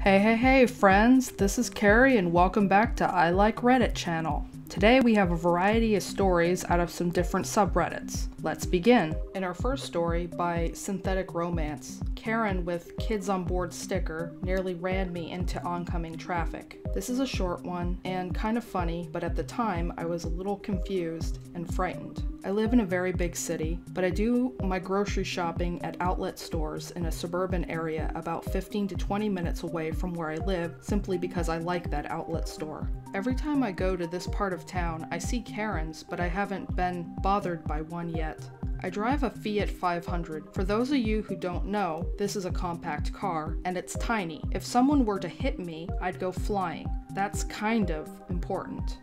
Hey friends, this is Carrie and welcome back to I Like Reddit channel. Today we have a variety of stories out of some different subreddits. Let's begin. In our first story by Synthetic Romance, Karen with Kids on Board sticker nearly ran me into oncoming traffic. This is a short one and kind of funny, but at the time I was a little confused and frightened. I live in a very big city, but I do my grocery shopping at outlet stores in a suburban area about 15 to 20 minutes away from where I live simply because I like that outlet store. Every time I go to this part of town, I see Karens, but I haven't been bothered by one yet. I drive a Fiat 500. For those of you who don't know, this is a compact car, and it's tiny. If someone were to hit me, I'd go flying. That's kind of important,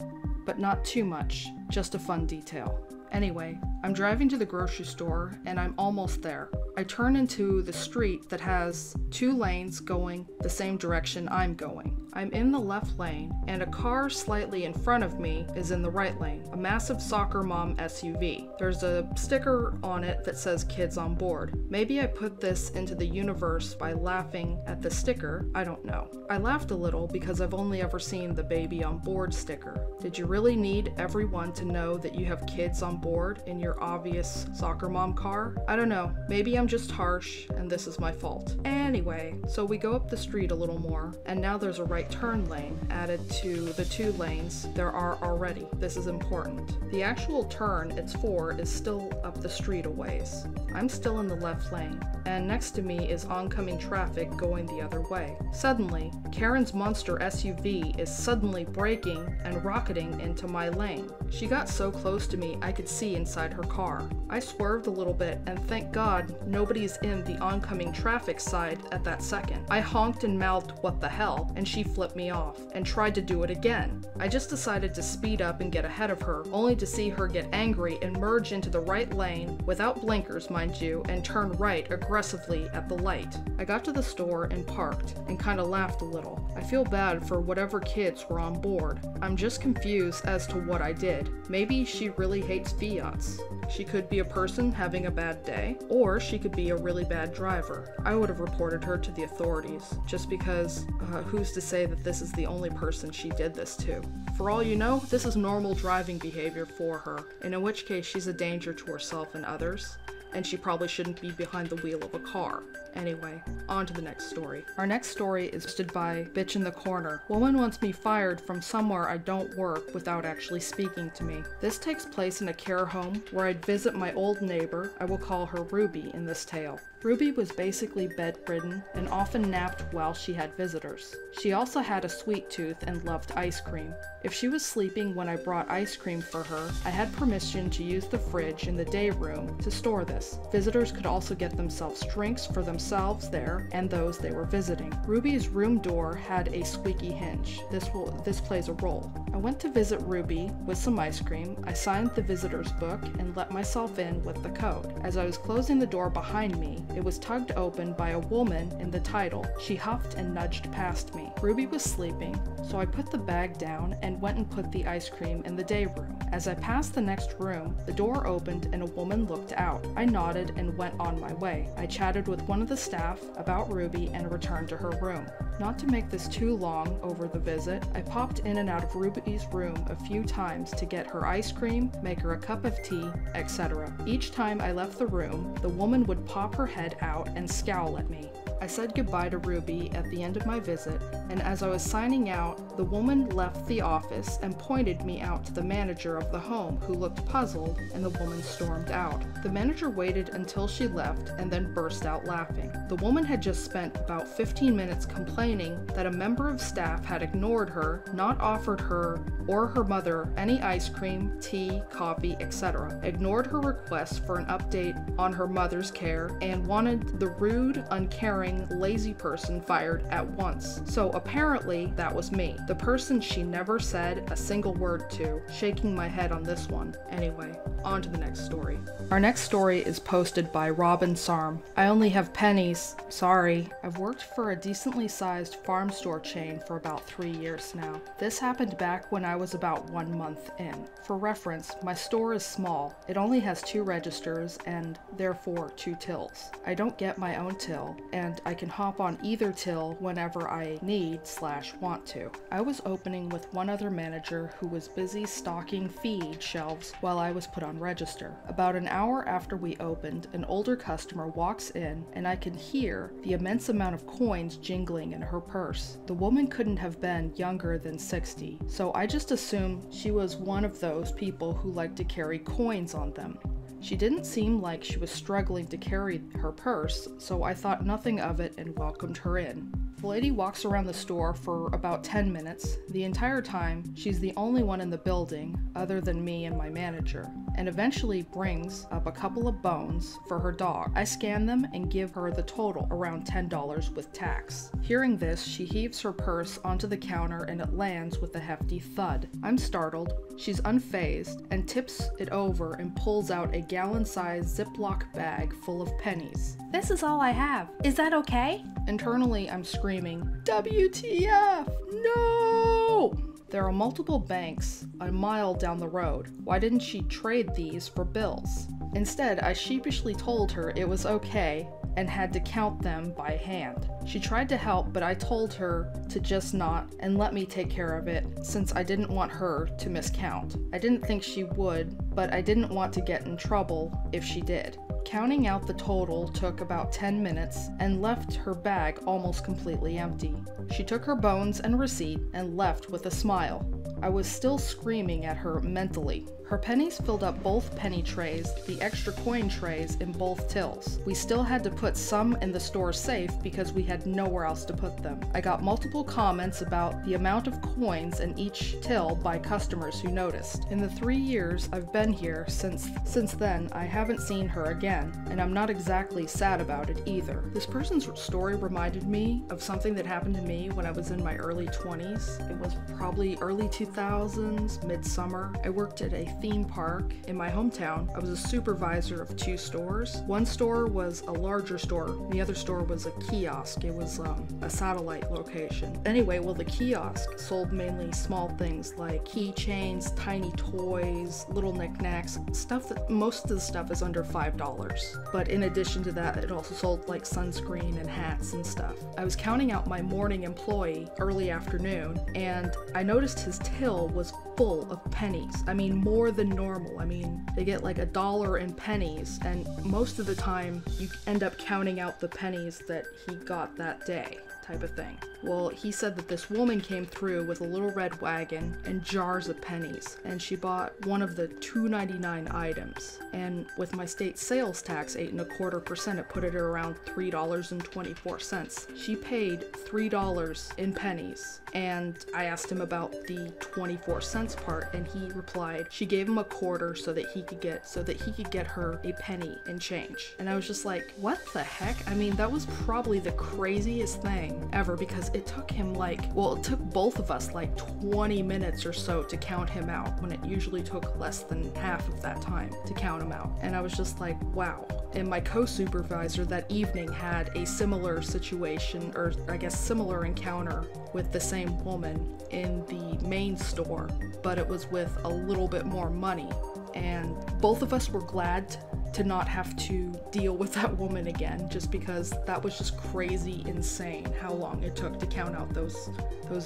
but not too much, just a fun detail. Anyway, I'm driving to the grocery store and I'm almost there. I turn into the street that has two lanes going the same direction I'm going. I'm in the left lane and a car slightly in front of me is in the right lane, a massive soccer mom SUV. There's a sticker on it that says kids on board. Maybe I put this into the universe by laughing at the sticker, I don't know. I laughed a little because I've only ever seen the baby on board sticker. Did you really need everyone to know that you have kids on board in your obvious soccer mom car? I don't know, maybe I'm just harsh and this is my fault. Anyway, so we go up the street a little more and now there's a right turn lane added to the two lanes there are already. This is important. The actual turn it's for is still up the street a ways. I'm still in the left lane and next to me is oncoming traffic going the other way. Suddenly, Karen's monster SUV is suddenly braking and rocketing into my lane. She got so close to me I could see inside her car. I swerved a little bit and thank God nobody's in the oncoming traffic side at that second. I honked and mouthed what the hell and she flipped me off and tried to do it again. I just decided to speed up and get ahead of her, only to see her get angry and merge into the right lane without blinkers mind you and turn right aggressively at the light. I got to the store and parked and kinda laughed a little. I feel bad for whatever kids were on board. I'm just confused as to what I did. Maybe she really hates Fiats. She could be a person having a bad day, or she could be a really bad driver. I would have reported her to the authorities, just because who's to say that this is the only person she did this to? For all you know, this is normal driving behavior for her, and in which case she's a danger to herself and others, and she probably shouldn't be behind the wheel of a car. Anyway, on to the next story. Our next story is posted by Bitch in the Corner. Woman wants me fired from somewhere I don't work without actually speaking to me. This takes place in a care home where I'd visit my old neighbor. I will call her Ruby in this tale. Ruby was basically bedridden and often napped while she had visitors. She also had a sweet tooth and loved ice cream. If she was sleeping when I brought ice cream for her, I had permission to use the fridge in the day room to store this. Visitors could also get themselves drinks for themselves there and those they were visiting. Ruby's room door had a squeaky hinge. This plays a role. I went to visit Ruby with some ice cream. I signed the visitor's book and let myself in with the code. As I was closing the door behind me, it was tugged open by a woman in the title. She huffed and nudged past me. Ruby was sleeping, so I put the bag down and went and put the ice cream in the day room. As I passed the next room, the door opened and a woman looked out. I nodded and went on my way. I chatted with one of the staff about Ruby and returned to her room. Not to make this too long over the visit, I popped in and out of Ruby's room a few times to get her ice cream, make her a cup of tea, etc. Each time I left the room, the woman would pop her head out and scowl at me. I said goodbye to Ruby at the end of my visit, and as I was signing out, the woman left the office and pointed me out to the manager of the home, who looked puzzled, and the woman stormed out. The manager waited until she left and then burst out laughing. The woman had just spent about 15 minutes complaining that a member of staff had ignored her, not offered her or her mother any ice cream, tea, coffee, etc., ignored her request for an update on her mother's care, and wanted the rude, uncaring, lazy person fired at once. So apparently that was me, the person she never said a single word to, shaking my head on this one. Anyway, on to the next story. Our next story is posted by Robin Sarm. I only have pennies. Sorry. I've worked for a decently sized farm store chain for about 3 years now. This happened back when I was about 1 month in. For reference, my store is small. It only has 2 registers and therefore 2 tills. I don't get my own till, and said I can hop on either till whenever I need/want to. I was opening with one other manager who was busy stocking feed shelves while I was put on register. About an hour after we opened, an older customer walks in and I can hear the immense amount of coins jingling in her purse. The woman couldn't have been younger than 60, so I just assumed she was one of those people who like to carry coins on them. She didn't seem like she was struggling to carry her purse, so I thought nothing of it and welcomed her in. The lady walks around the store for about 10 minutes. The entire time, she's the only one in the building, other than me and my manager, and eventually brings up a couple of bones for her dog. I scan them and give her the total, around $10 with tax. Hearing this, she heaves her purse onto the counter and it lands with a hefty thud. I'm startled. She's unfazed and tips it over and pulls out a gallon-sized Ziploc bag full of pennies. "This is all I have. Is that okay?" Internally, I'm screaming, "WTF? No!" There are multiple banks a mile down the road. Why didn't she trade these for bills? Instead, I sheepishly told her it was okay and had to count them by hand. She tried to help, but I told her to just not and let me take care of it since I didn't want her to miscount. I didn't think she would, but I didn't want to get in trouble if she did. Counting out the total took about 10 minutes and left her bag almost completely empty. She took her bones and receipt and left with a smile. I was still screaming at her mentally. Her pennies filled up both penny trays, the extra coin trays in both tills. We still had to put some in the store safe because we had nowhere else to put them. I got multiple comments about the amount of coins in each till by customers who noticed. In the 3 years I've been here since then, I haven't seen her again, and I'm not exactly sad about it either. This person's story reminded me of something that happened to me when I was in my early 20s. It was probably early 2000s, midsummer. I worked at a theme park in my hometown. I was a supervisor of 2 stores. One store was a larger store. The other store was a kiosk. It was a satellite location. Anyway, well, the kiosk sold mainly small things like keychains, tiny toys, little knickknacks, stuff that most of the stuff is under $5. But in addition to that, it also sold like sunscreen and hats and stuff. I was counting out my morning employee early afternoon, and I noticed his till was full of pennies. I mean, more than normal. I mean, they get like $1 in pennies, and most of the time you end up counting out the pennies that he got that day, type of thing. Well, he said that this woman came through with a little red wagon and jars of pennies, and she bought one of the $2.99 items. And with my state sales tax 8.25%, it put it at around $3.24. She paid $3 in pennies, and I asked him about the 24 cents part, and he replied she gave him a quarter so that he could get her a penny in change. And I was just like, what the heck? I mean, that was probably the craziest thing ever, because it took him it took both of us like 20 minutes or so to count him out, when it usually took less than half of that time to count him out. And I was just like, wow. And my co-supervisor that evening had a similar situation, or I guess similar encounter with the same woman in the main store, but it was with a little bit more money. And both of us were glad to not have to deal with that woman again, just because that was just crazy insane how long it took to count out those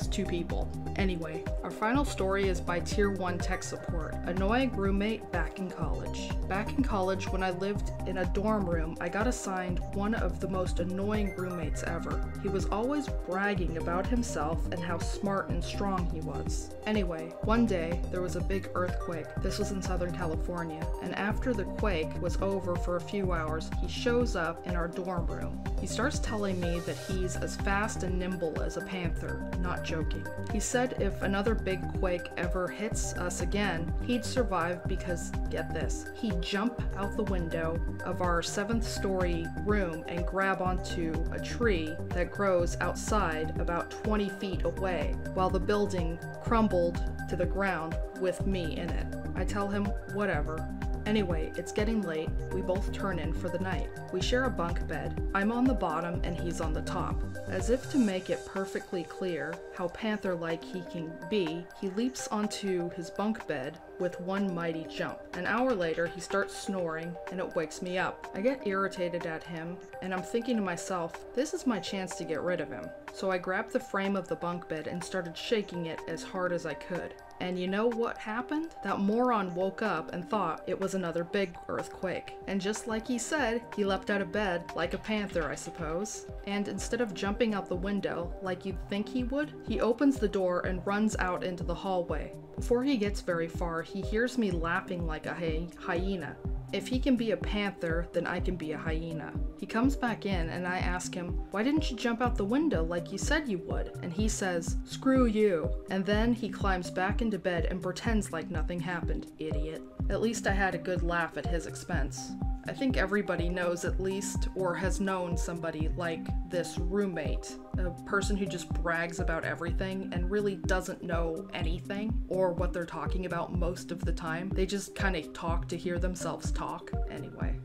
2 people. Anyway, our final story is by Tier 1 Tech Support. Annoying roommate back in college. Back in college, when I lived in a dorm room, I got assigned one of the most annoying roommates ever. He was always bragging about himself and how smart and strong he was. Anyway, one day there was a big earthquake. This was in Southern California, and after the quake was over for a few hours, he shows up in our dorm room. He starts telling me that he's as fast and nimble as a panther, not joking. He said if another big quake ever hits us again, he'd survive because, get this, he'd jump out the window of our 7th story room and grab onto a tree that grows outside about 20 feet away while the building crumbled to the ground with me in it. I tell him whatever. Anyway, it's getting late. We both turn in for the night. We share a bunk bed. I'm on the bottom and he's on the top. As if to make it perfectly clear how panther-like he can be, he leaps onto his bunk bed with one mighty jump. An hour later, he starts snoring and it wakes me up. I get irritated at him and I'm thinking to myself, this is my chance to get rid of him. So I grabbed the frame of the bunk bed and started shaking it as hard as I could. And you know what happened? That moron woke up and thought it was another big earthquake. And just like he said, he leapt out of bed, like a panther I suppose. And instead of jumping out the window, like you'd think he would, he opens the door and runs out into the hallway. Before he gets very far, he hears me laughing like a hyena. If he can be a panther, then I can be a hyena. He comes back in and I ask him, why didn't you jump out the window like you said you would? And he says, screw you. And then he climbs back into bed and pretends like nothing happened, idiot. At least I had a good laugh at his expense. I think everybody knows at least, or has known somebody like this roommate. A person who just brags about everything and really doesn't know anything or what they're talking about most of the time. They just kind of talk to hear themselves talk. Anyway.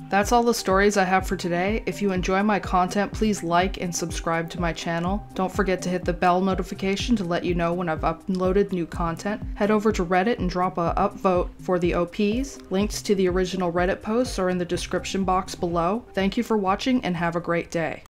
That's all the stories I have for today. If you enjoy my content, please like and subscribe to my channel. Don't forget to hit the bell notification to let you know when I've uploaded new content. Head over to Reddit and drop a upvote for the OPs. Links to the original Reddit posts are in the description box below. Thank you for watching and have a great day.